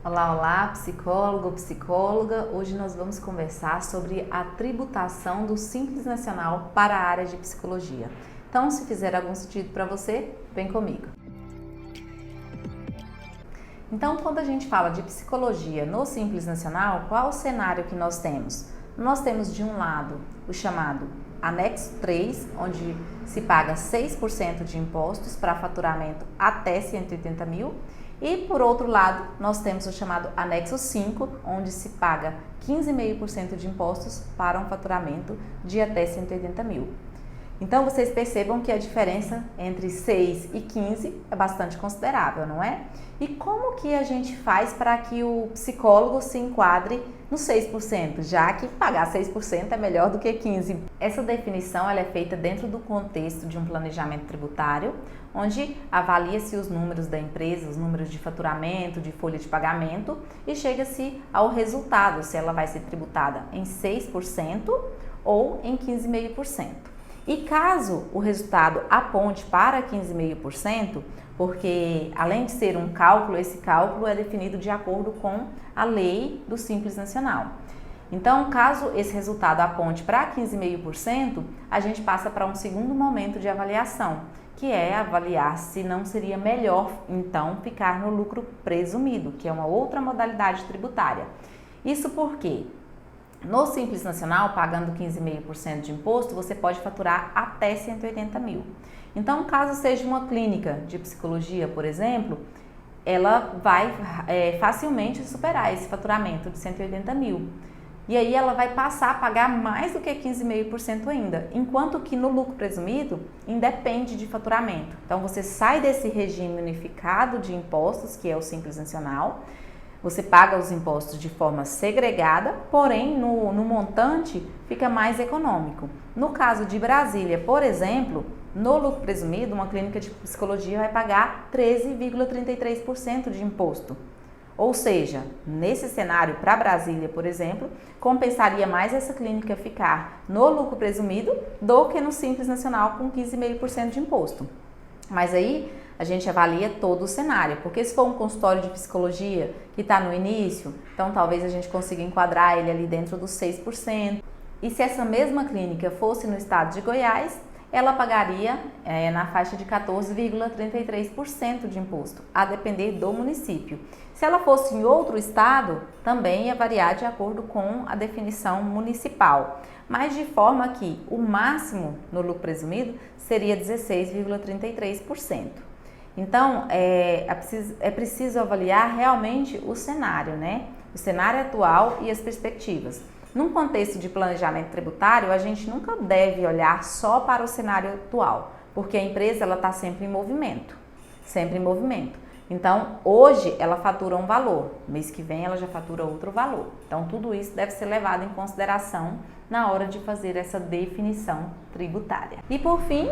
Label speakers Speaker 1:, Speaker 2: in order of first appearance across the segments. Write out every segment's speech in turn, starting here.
Speaker 1: Olá, olá, psicólogo, psicóloga. Hoje nós vamos conversar sobre a tributação do Simples Nacional para a área de psicologia. Então, se fizer algum sentido para você, vem comigo. Então, quando a gente fala de psicologia no Simples Nacional, qual o cenário que nós temos? Nós temos de um lado o chamado Anexo 3, onde se paga 6% de impostos para faturamento até 180 mil. E por outro lado, nós temos o chamado Anexo 5, onde se paga 15,5% de impostos para um faturamento de até 180 mil. Então vocês percebam que a diferença entre 6 e 15 é bastante considerável, não é? E como que a gente faz para que o psicólogo se enquadre no 6%, já que pagar 6% é melhor do que 15%? Essa definição ela é feita dentro do contexto de um planejamento tributário, onde avalia-se os números da empresa, os números de faturamento, de folha de pagamento e chega-se ao resultado, se ela vai ser tributada em 6% ou em 15,5%. E caso o resultado aponte para 15,5%, porque além de ser um cálculo, esse cálculo é definido de acordo com a lei do Simples Nacional. Então, caso esse resultado aponte para 15,5%, a gente passa para um segundo momento de avaliação, que é avaliar se não seria melhor, então, ficar no lucro presumido, que é uma outra modalidade tributária. Isso porque no Simples Nacional, pagando 15,5% de imposto, você pode faturar até 180 mil. Então, caso seja uma clínica de psicologia, por exemplo, ela vai facilmente superar esse faturamento de 180 mil. E aí ela vai passar a pagar mais do que 15,5% ainda, enquanto que no lucro presumido independe de faturamento. Então, você sai desse regime unificado de impostos, que é o Simples Nacional. Você paga os impostos de forma segregada, porém no montante fica mais econômico. No caso de Brasília, por exemplo, no lucro presumido, uma clínica de psicologia vai pagar 13,33% de imposto. Ou seja, nesse cenário para Brasília, por exemplo, compensaria mais essa clínica ficar no lucro presumido do que no Simples Nacional com 15,5% de imposto. Mas aí a gente avalia todo o cenário, porque se for um consultório de psicologia que está no início, então talvez a gente consiga enquadrar ele ali dentro dos 6%. E se essa mesma clínica fosse no estado de Goiás, ela pagaria na faixa de 14,33% de imposto, a depender do município. Se ela fosse em outro estado, também ia variar de acordo com a definição municipal, mas de forma que o máximo no lucro presumido seria 16,33%. Então, é preciso avaliar realmente o cenário, né? O cenário atual e as perspectivas. Num contexto de planejamento tributário, a gente nunca deve olhar só para o cenário atual, porque a empresa está sempre em movimento, sempre em movimento. Então, hoje ela fatura um valor, mês que vem ela já fatura outro valor. Então, tudo isso deve ser levado em consideração na hora de fazer essa definição tributária. E por fim,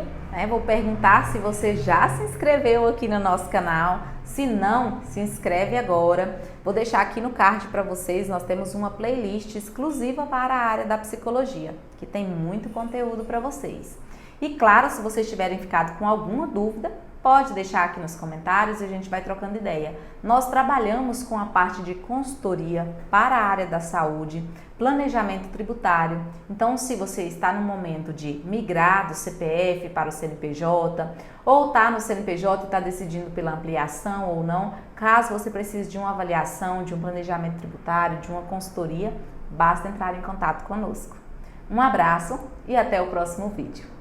Speaker 1: vou perguntar se você já se inscreveu aqui no nosso canal. Se não, se inscreve agora. Vou deixar aqui no card para vocês, nós temos uma playlist exclusiva para a área da psicologia, que tem muito conteúdo para vocês. E claro, se vocês tiverem ficado com alguma dúvida, pode deixar aqui nos comentários e a gente vai trocando ideia. Nós trabalhamos com a parte de consultoria para a área da saúde, planejamento tributário. Então, se você está no momento de migrar do CPF para o CNPJ, ou está no CNPJ e está decidindo pela ampliação ou não, caso você precise de uma avaliação, de um planejamento tributário, de uma consultoria, basta entrar em contato conosco. Um abraço e até o próximo vídeo.